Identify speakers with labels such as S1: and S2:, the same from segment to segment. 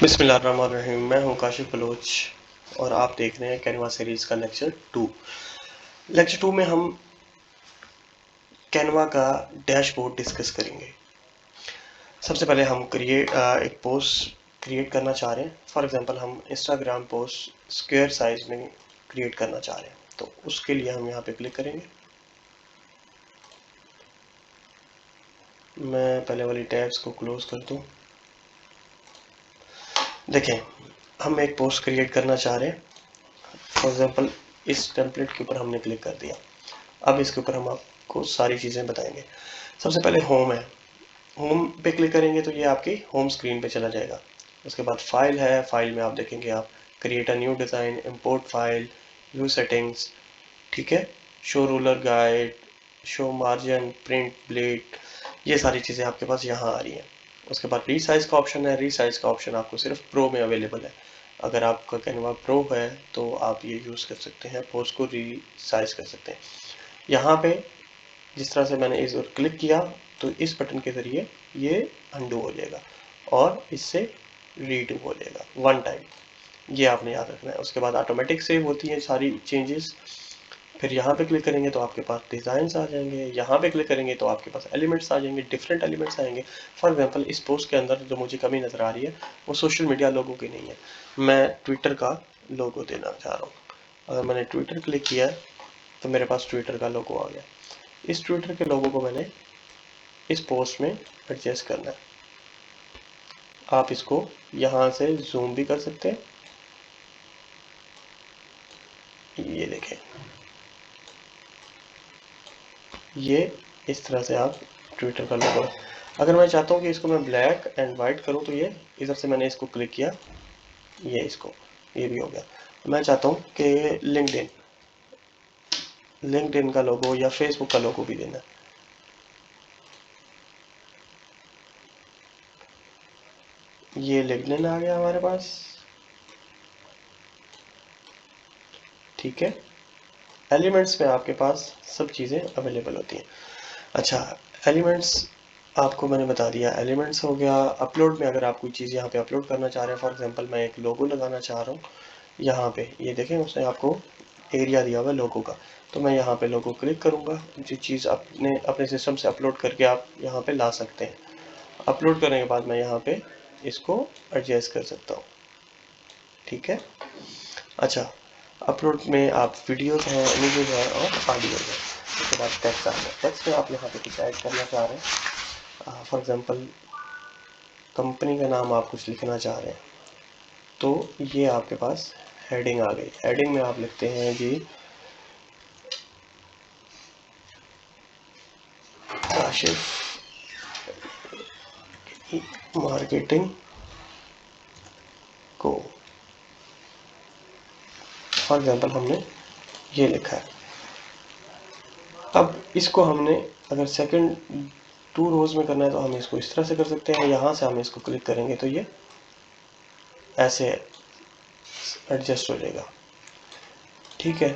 S1: बिस्मिल्लाहिर्रहमानिर्रहीम। मैं हूं काशिफ बलोच और आप देख रहे हैं कैनवा सीरीज़ का लेक्चर 2। लेक्चर 2 में हम कैनवा का डैशबोर्ड डिस्कस करेंगे। सबसे पहले हम एक पोस्ट क्रिएट करना चाह रहे हैं। फॉर एग्जांपल हम इंस्टाग्राम पोस्ट स्क्वायर साइज में क्रिएट करना चाह रहे हैं, तो उसके लिए हम यहाँ पे क्लिक करेंगे। मैं पहले वाली टैब्स को क्लोज कर दूँ। देखें, हम एक पोस्ट क्रिएट करना चाह रहे हैं। फॉर एग्जांपल इस टेम्पलेट के ऊपर हमने क्लिक कर दिया। अब इसके ऊपर हम आपको सारी चीज़ें बताएंगे। सबसे पहले होम है, होम पे क्लिक करेंगे तो ये आपकी होम स्क्रीन पे चला जाएगा। उसके बाद फाइल है, फाइल में आप देखेंगे आप create a new design, import file, view settings, ठीक है, show ruler guide, show margin, print blade, ये सारी चीज़ें आपके पास यहाँ आ रही हैं। उसके बाद रीसाइज का ऑप्शन है। रीसाइज का ऑप्शन आपको सिर्फ प्रो में अवेलेबल है। अगर आपका कैनवा प्रो है तो आप ये यूज़ कर सकते हैं, पोस्ट को रीसाइज कर सकते हैं। यहाँ पे जिस तरह से मैंने इस पर क्लिक किया तो इस बटन के ज़रिए ये अंडू हो जाएगा और इससे रीडू हो जाएगा वन टाइम। ये आपने याद रखना है। उसके बाद ऑटोमेटिक सेव होती हैं सारी चेंजेस। फिर यहाँ पे क्लिक करेंगे तो आपके पास डिज़ाइंस आ जाएंगे। यहाँ पे क्लिक करेंगे तो आपके पास एलिमेंट्स आ जाएंगे, डिफरेंट एलिमेंट्स आएंगे। फॉर एग्जांपल इस पोस्ट के अंदर जो मुझे कमी नज़र आ रही है वो सोशल मीडिया लोगो की नहीं है, मैं ट्विटर का लोगो देना चाह रहा हूँ। अगर मैंने ट्विटर क्लिक किया तो मेरे पास ट्विटर का लोगो आ गया। इस ट्विटर के लोगो को मैंने इस पोस्ट में एडजस्ट करना है। आप इसको यहाँ से जूम भी कर सकते हैं। ये देखें, ये इस तरह से आप ट्विटर का लोगो। अगर मैं चाहता हूँ कि इसको मैं ब्लैक एंड वाइट करूँ तो ये इधर से मैंने इसको क्लिक किया, ये भी हो गया। मैं चाहता हूँ कि लिंक्डइन का लोगो या फेसबुक का लोगो भी देना है। ये लिंक्डइन आ गया हमारे पास, ठीक है। एलिमेंट्स में आपके पास सब चीज़ें अवेलेबल होती हैं। अच्छा, एलिमेंट्स आपको मैंने बता दिया, एलिमेंट्स हो गया। अपलोड में अगर आप कोई चीज़ यहाँ पे अपलोड करना चाह रहे हैं, फॉर एग्जांपल मैं एक लोगो लगाना चाह रहा हूँ यहाँ पे, ये देखें उसने आपको एरिया दिया हुआ है लोगो का, तो मैं यहाँ पे लोगो क्लिक करूँगा। जो चीज़ अपने सिस्टम से अपलोड करके आप यहाँ पे ला सकते हैं। अपलोड करने के बाद मैं यहाँ पे इसको एडजस्ट कर सकता हूँ, ठीक है। अच्छा, अपलोड में आप वीडियोज़ हैं, इमेजेज हैं और ऑडियो है। उसके बाद टेक्स्ट आ गया। टेक्स्ट में आप यहाँ पे कुछ ऐड करना चाह रहे हैं। फॉर एग्जांपल कंपनी का नाम आप कुछ लिखना चाह रहे हैं तो ये आपके पास हेडिंग आ गई। हेडिंग में आप लिखते हैं जी काशिफ मार्केटिंग को, फॉर एग्जांपल हमने ये लिखा है। अब इसको हमने अगर सेकंड 2 रोज में करना है तो हम इसको इस तरह से कर सकते हैं। यहाँ से हम इसको क्लिक करेंगे तो ये ऐसे एडजस्ट हो जाएगा, ठीक है।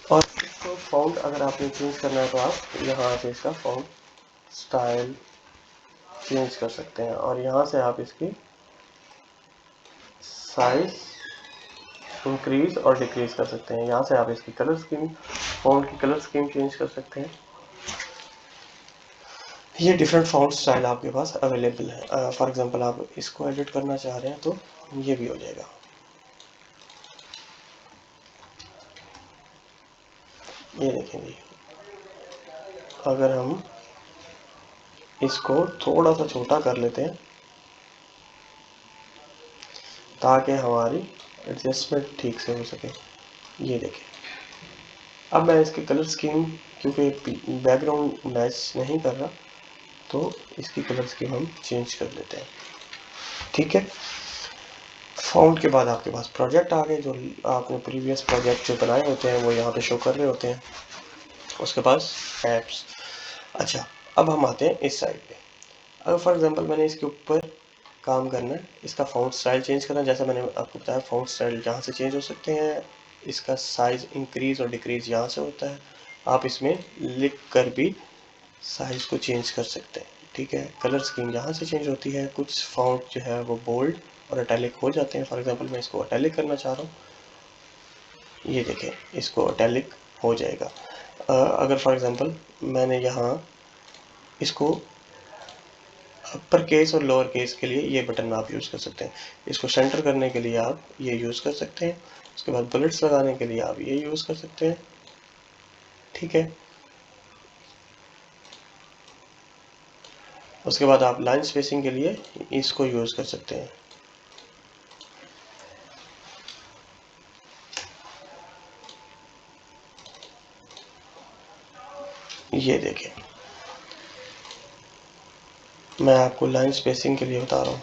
S1: और इसको फॉन्ट अगर आपने चेंज करना है तो आप यहाँ से इसका फॉन्ट स्टाइल चेंज कर सकते हैं और यहाँ से आप इसकी साइज इंक्रीज और डिक्रीज कर सकते हैं। यहाँ से आप इसकी कलर स्कीम, फॉन्ट की कलर स्कीम चेंज कर सकते हैं। ये डिफरेंट फॉन्ट स्टाइल आपके पास अवेलेबल है। फॉर एग्जांपल आप इसको एडिट करना चाह रहे हैं तो ये भी हो जाएगा। ये देखेंगे, अगर हम इसको थोड़ा सा छोटा कर लेते हैं ताकि हमारी एडजस्टमेंट ठीक से हो सके। ये देखें, अब मैं इसकी कलर स्कीम, क्योंकि बैकग्राउंड मैच नहीं कर रहा तो इसकी कलर स्कीम हम चेंज कर लेते हैं, ठीक है। फाउंड के बाद आपके पास प्रोजेक्ट आ गए। जो आपने प्रीवियस प्रोजेक्ट जो बनाए होते हैं वो यहाँ पे शो कर रहे होते हैं। उसके पास एप्स। अच्छा, अब हम आते हैं इस साइड पे। अगर फॉर एग्जांपल मैंने इसके ऊपर काम करना है, इसका फॉन्ट स्टाइल चेंज करना है, जैसा मैंने आपको बताया फॉन्ट स्टाइल यहाँ से चेंज हो सकते हैं। इसका साइज इंक्रीज और डिक्रीज यहाँ से होता है। आप इसमें लिख कर भी साइज को चेंज कर सकते हैं। ठीक है। कलर स्कीम यहाँ से चेंज होती है, कुछ फॉन्ट जो है वो बोल्ड और अटैलिक हो जाते हैं। फॉर एग्जांपल मैं इसको अटैलिक करना चाह रहा हूँ, ये देखें इसको अटैलिक हो जाएगा। अगर फॉर एग्जांपल मैंने यहाँ इसको अपर केस और लोअर केस के लिए ये बटन आप यूज़ कर सकते हैं। इसको सेंटर करने के लिए आप ये यूज़ कर सकते हैं। उसके बाद बुलेट्स लगाने के लिए आप ये यूज़ कर सकते हैं, ठीक है। उसके बाद आप लाइन स्पेसिंग के लिए इसको यूज़ कर सकते हैं। ये देखें, मैं आपको लाइन स्पेसिंग के लिए बता रहा हूँ।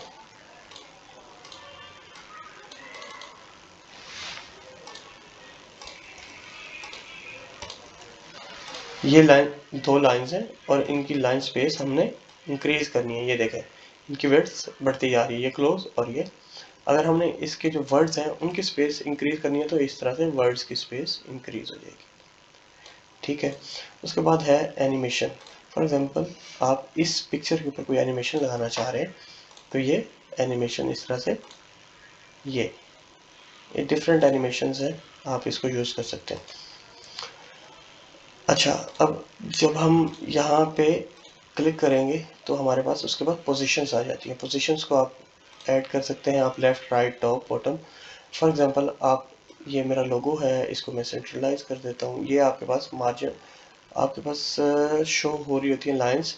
S1: ये लाइन, दो लाइंस हैं और इनकी लाइन स्पेस हमने इंक्रीज करनी है। ये देखें इनकी विड्थ बढ़ती जा रही है, ये क्लोज और ये। अगर हमने इसके जो वर्ड्स हैं उनकी स्पेस इंक्रीज करनी है तो इस तरह से वर्ड्स की स्पेस इंक्रीज हो जाएगी, ठीक है। उसके बाद है एनिमेशन। फॉर एग्जांपल आप इस पिक्चर के ऊपर कोई एनिमेशन लगाना चाह रहे हैं तो ये एनिमेशन इस तरह से, ये डिफरेंट एनिमेशंस हैं, आप इसको यूज़ कर सकते हैं। अच्छा, अब जब हम यहाँ पे क्लिक करेंगे तो हमारे पास उसके बाद पोजीशंस आ जाती हैं। पोजीशंस को आप ऐड कर सकते हैं, आप left, right, top, bottom. For example आप, ये मेरा लोगो है, इसको मैं सेंट्रलाइज कर देता हूँ। ये आपके पास मार्जिन, आपके पास शो हो रही होती हैं लाइंस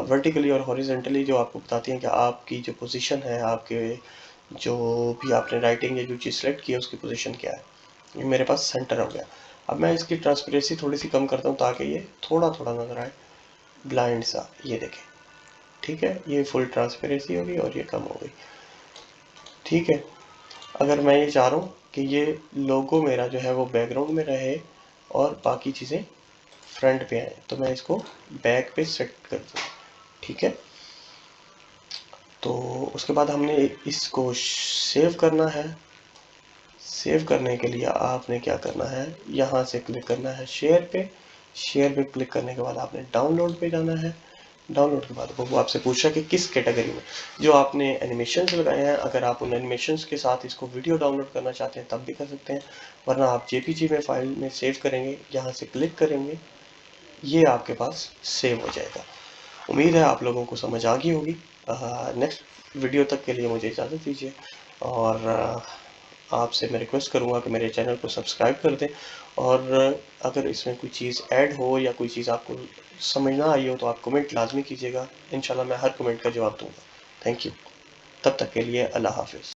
S1: वर्टिकली और हॉरिजेंटली, जो आपको बताती हैं कि आपकी जो पोजीशन है, आपके जो भी आपने राइटिंग या जो चीज़ सेलेक्ट की है उसकी पोजीशन क्या है। ये मेरे पास सेंटर हो गया। अब मैं इसकी ट्रांसपेरेंसी थोड़ी सी कम करता हूँ ताकि ये थोड़ा थोड़ा नज़र आए, ब्लाइंड सा। ये देखें, ठीक है, ये फुल ट्रांसपेरेंसी होगी और ये कम हो गई, ठीक है। अगर मैं ये चाह रहा हूँ कि ये लोगो मेरा जो है वो बैकग्राउंड में रहे और बाकी चीज़ें फ्रंट पे आए तो मैं इसको बैक पे सेट कर दूँ, ठीक है। तो उसके बाद हमने इसको सेव करना है। सेव करने के लिए आपने क्या करना है, यहाँ से क्लिक करना है शेयर पे। शेयर पे क्लिक करने के बाद आपने डाउनलोड पे जाना है। डाउनलोड के बाद वो आपसे पूछा कि किस कैटेगरी में जो आपने एनिमेशंस लगाए हैं, अगर आप उन एनिमेशंस के साथ इसको वीडियो डाउनलोड करना चाहते हैं तब भी कर सकते हैं, वरना आप जेपीजी में फाइल में सेव करेंगे, यहाँ से क्लिक करेंगे, ये आपके पास सेव हो जाएगा। उम्मीद है आप लोगों को समझ आ गई होगी। नेक्स्ट वीडियो तक के लिए मुझे इजाज़त दीजिए और आपसे मैं रिक्वेस्ट करूँगा कि मेरे चैनल को सब्सक्राइब कर दें। और अगर इसमें कोई चीज़ ऐड हो या कोई चीज़ आपको समझ ना आई हो तो आप कमेंट लाजमी कीजिएगा। इंशाल्लाह मैं हर कमेंट का जवाब दूँगा। Thank you. तब तक के लिए अल्लाह हाफ़िज़।